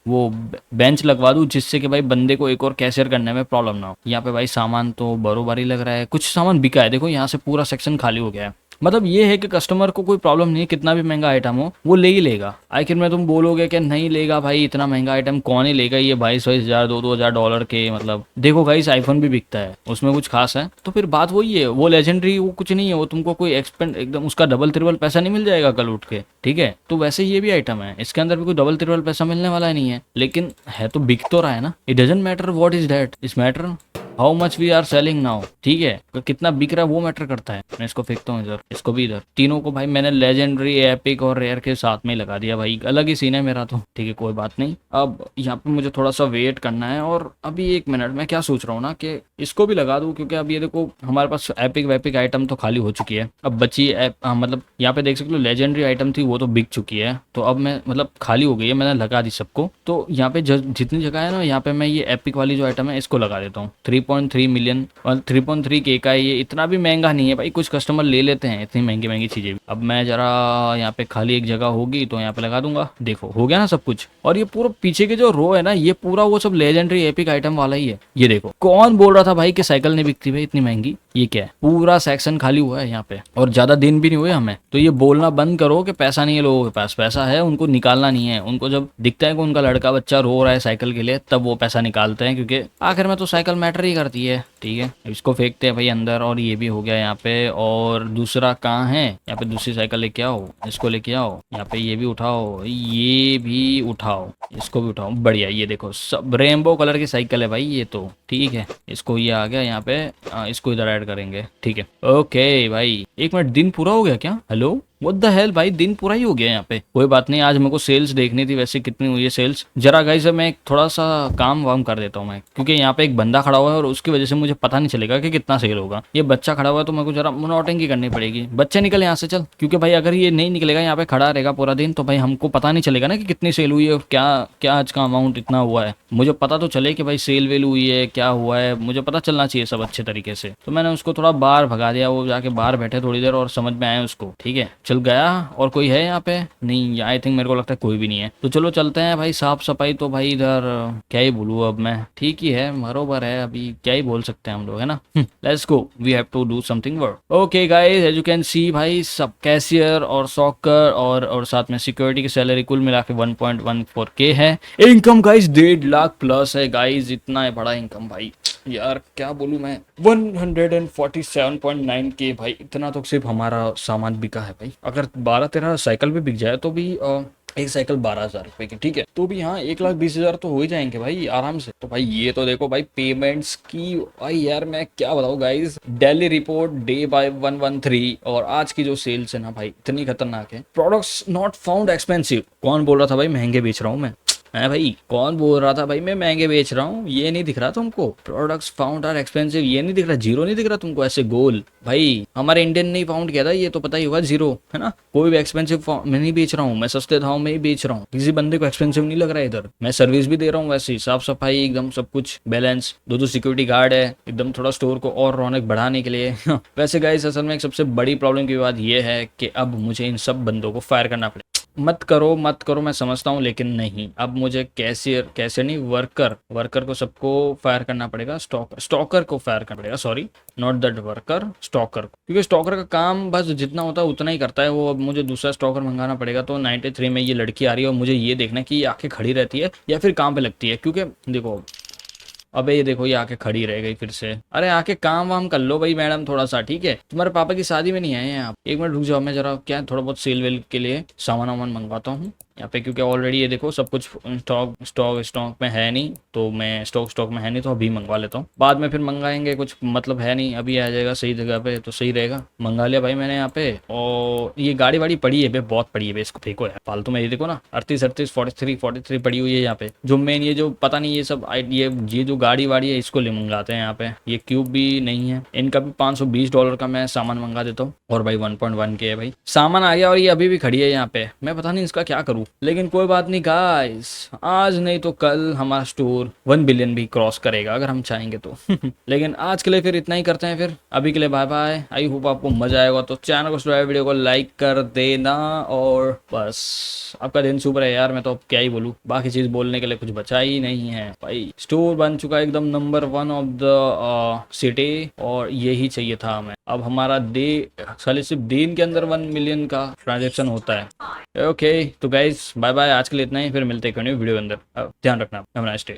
वो बेंच लगवा दूँ, जिससे कि भाई बंदे को एक और कैशियर करने में प्रॉब्लम ना हो। यहाँ पे भाई सामान तो बरोबर ही लग रहा है, कुछ सामान बिका है, देखो यहाँ से पूरा सेक्शन खाली हो गया है। मतलब ये है कि कस्टमर को कोई प्रॉब्लम नहीं है, कितना भी महंगा आइटम हो वो ले ही लेगा। आखिर में तुम बोलोगे कि नहीं लेगा भाई, इतना महंगा आइटम कौन ही लेगा, ये 22-22 हज़ार $2,000 के। मतलब देखो गाइस आईफोन भी बिकता है, उसमें कुछ खास है? तो फिर बात वही है, वो लेजेंडरी वो कुछ नहीं है, वो तुमको कोई एक्सपेंड एकदम उसका डबल ट्रिपल पैसा नहीं मिल जाएगा कल उठ के, ठीक है। तो वैसे ये भी आइटम है, इसके अंदर भी कोई डबल ट्रिपल पैसा मिलने वाला नहीं है, लेकिन है तो बिक तो रहा है ना। It doesn't matter what is that, इस matter how much we are selling now, ठीक है, तो कितना बिक रहा है वो मैटर करता है। मैं इसको फेंकता हूँ इधर, इसको भी इधर। तीनों को भाई मैंने लेजेंडरी, एपिक और रेयर के साथ में लगा दिया भाई, अलग ही सीन है मेरा तो, ठीक है कोई बात नहीं। अब यहाँ पे मुझे थोड़ा सा वेट करना है, और अभी 1 मिनट मैं क्या सोच रहा हूँ ना कि इसको भी लगा दूँ, क्योंकि अब ये देखो हमारे पास एपिक वैपिक आइटम तो खाली हो चुकी है। अब बची मतलब यहाँ पे देख सकते हो लेजेंडरी आइटम थी वो तो बिक चुकी है, तो अब मैं मतलब खाली हो गई है, मैंने लगा दी सबको। तो यहाँ पे जितनी जगह है ना, यहाँ पे मैं ये एपिक वाली जो आइटम है इसको लगा देता हूँ। 3.3 मिलियन और 3.3 के का है, ये इतना भी महंगा नहीं है भाई, कुछ कस्टमर ले लेते हैं इतनी महंगी महंगी चीजें भी। अब मैं जरा यहाँ पे खाली एक जगह होगी तो यहाँ पे लगा दूंगा, देखो हो गया ना सब कुछ। और ये पूरा पीछे के जो रो है ना, ये पूरा वो सब लेजेंडरी एपिक आइटम वाला ही है। ये देखो, कौन बोल रहा था भाई कि साइकिल नहीं बिकती भाई इतनी महंगी? ये क्या है, पूरा सेक्शन खाली हुआ है यहाँ पे, और ज्यादा दिन भी नहीं हुए हमें। तो ये बोलना बंद करो कि पैसा नहीं है लोगों के पास, पैसा है उनको निकालना नहीं है। उनको जब दिखता है कि उनका लड़का बच्चा रो रहा है साइकिल के लिए, तब वो पैसा निकालते हैं, क्योंकि आखिर में तो साइकिल मैटर ही करती है, ठीक है। इसको फेंकते हैं भाई अंदर, और ये भी हो गया यहाँ पे। और दूसरा कहाँ है? यहाँ पे दूसरी साइकिल लेके आओ, इसको लेके आओ, यहाँ पे ये भी उठाओ, ये भी उठाओ, इसको भी उठाओ, बढ़िया। ये देखो सब रेनबो कलर की साइकिल है भाई ये तो, ठीक है। इसको ये आ गया यहाँ पे, इसको इधर ऐड करेंगे, ठीक है। ओके भाई 1 मिनट, दिन पूरा हो गया क्या? हेलो व्हाट द हेल भाई, दिन पूरा ही हो गया यहाँ पे। कोई बात नहीं, आज मेरे को सेल्स देखनी थी, वैसे कितनी हुई है सेल्स जरा गाइस। मैं थोड़ा सा काम वाम कर देता हूँ मैं, क्योंकि यहाँ पे एक बंदा खड़ा हुआ है और उसकी वजह से मुझे पता नहीं चलेगा कि कितना सेल होगा। ये बच्चा खड़ा हुआ है तो मेरे को जरा नोटिंग करनी पड़ेगी। बच्चे निकल यहाँ से चल, क्योंकि भाई अगर ये नहीं निकलेगा यहाँ पे खड़ा रहेगा पूरा दिन, तो भाई हमको पता नहीं चलेगा ना कि कितनी सेल हुई है, क्या क्या आज का अमाउंट इतना हुआ है। मुझे पता तो चले कि भाई सेल वेल हुई है, क्या हुआ है, मुझे पता चलना चाहिए सब अच्छे तरीके से। तो मैंने उसको थोड़ा बाहर भगा दिया, वो जाके बाहर बैठे थोड़ी देर और समझ में आया उसको, ठीक है। चल गया। और कोई है यहाँ पे? नहीं, आई थिंक मेरे को लगता है कोई भी नहीं है। तो चलो चलते हैं भाई। साफ सफाई तो भाई इधर क्या ही बोलूँ अब मैं, ठीक ही है, बरोबर है, अभी क्या ही बोल सकते हैं हम लोग, है ना। Let's go, we have to do something work. Okay guys, as you can see भाई, सब कैशियर और सॉकर और साथ में सिक्योरिटी की सैलरी कुल मिला के 1.14K है। इनकम गाइस 1.5 लाख प्लस है गाइस, इतना है बड़ा इनकम भाई, यार क्या बोलूं मैं। 147.9K भाई, इतना तो सिर्फ हमारा सामान बिका है भाई। अगर 12-13 साइकिल भी बिक जाए तो भी एक साइकिल 12,000 रुपए की, ठीक है, तो भी हाँ 1,20,000 तो हो ही जाएंगे भाई आराम से। तो भाई ये तो देखो भाई पेमेंट्स की, भाई यार मैं क्या बताऊँ guys, daily report day by 113, और आज की जो सेल्स है ना भाई इतनी खतरनाक है। प्रोडक्ट्स नॉट फाउंड एक्सपेंसिव, कौन बोल रहा था भाई महंगे बेच रहा हूँ मैं? है भाई, कौन बोल रहा था भाई मैं महंगे बेच रहा हूँ? ये नहीं दिख रहा तुमको? प्रोडक्ट्स फाउंड आर एक्सपेंसिव, ये नहीं दिख रहा? जीरो नहीं दिख रहा तुमको ऐसे गोल? भाई हमारे इंडियन नहीं फाउंड किया था, ये तो पता ही होगा, जीरो है ना। कोई भी एक्सपेंसिव मैं नहीं बेच रहा हूँ, मैं सस्ते दाम में ही बेच रहा हूँ। किसी बंदे को एक्सपेंसिव नहीं लग रहा है इधर। मैं सर्विस भी दे रहा हूँ वैसे ही, साफ सफाई एकदम सब कुछ बैलेंस, 2 सिक्योरिटी गार्ड है एकदम, थोड़ा स्टोर को और रौनक बढ़ाने के लिए। वैसे गाइस असल में एक सबसे बड़ी प्रॉब्लम की बात यह है कि अब मुझे इन सब बंदों को फायर करना पड़ेगा। मत करो, मैं समझता हूँ, लेकिन नहीं, अब मुझे कैशियर, कैशियर नहीं, वर्कर को सबको फायर करना पड़ेगा, स्टॉकर को फायर करना पड़ेगा, sorry not that worker, stalker को, क्योंकि स्टॉकर का काम बस जितना होता है उतना ही करता है वो। अब मुझे दूसरा स्टॉकर मंगाना पड़ेगा। तो 93 में ये लड़की आ रही है और मुझे ये देखना है कि ये आके खड़ी रहती है या फिर काम पे लगती है, क्योंकि देखो, अबे ये देखो, ये आके खड़ी रह गई फिर से। अरे आके काम वाम कर लो भाई मैडम थोड़ा सा, ठीक है? तुम्हारे पापा की शादी में नहीं आए हैं आप? एक मिनट रुक जाओ, मैं जरा क्या थोड़ा बहुत सेल वेल के लिए सामान वामान मंगवाता हूँ यहाँ पे, क्योंकि ऑलरेडी ये देखो सब कुछ स्टॉक में है नहीं, तो मैं स्टॉक में है नहीं, तो अभी मंगवा लेता हूँ, बाद में फिर मंगाएंगे, कुछ मतलब है नहीं, अभी आ जाएगा सही जगह पे तो सही रहेगा। मंगा लिया भाई मैंने यहाँ पे। और ये गाड़ी वाड़ी पड़ी है बे, बहुत पड़ी है बे, इसको फेंको यार फालतू में। ये देखो ना 38 43 पड़ी हुई है यहाँ पे। जो मेन ये जो पता नहीं ये सब ये जो गाड़ी वाड़ी है इसको ले मंगाते हैं यहाँ पे। ये क्यूब भी नहीं है, इनका भी $520 का मैं सामान मंगा देता हूँ। और भाई 1.1 के है भाई, सामान आ गया और ये अभी भी खड़ी है यहाँ पे। मैं पता नहीं इसका क्या करूँ, लेकिन कोई बात नहीं गाइस, आज नहीं तो कल हमारा स्टोर 1 बिलियन भी क्रॉस करेगा अगर हम चाहेंगे तो। लेकिन आज के लिए फिर इतना ही करते हैं, फिर अभी के लिए बाय बाय। आई होप आपको मजा आएगा, तो चैनल को सब्सक्राइब, वीडियो को लाइक कर देना, और बस आपका दिन शुभ रहे यार। मैं तो अब क्या ही बोलूँ, बाकी चीज बोलने के लिए कुछ बचा ही नहीं है भाई। स्टोर बन चुका है एकदम नंबर 1 ऑफ द सिटी, और यही चाहिए था हमें। अब हमारा साले सिर्फ दिन के अंदर 1 मिलियन का ट्रांजेक्शन होता है। ओके तो गाइज बाय बाय, आज के लिए इतना ही, फिर मिलते हैं वीडियो के अंदर। ध्यान रखना, हैव अ नाइस डे।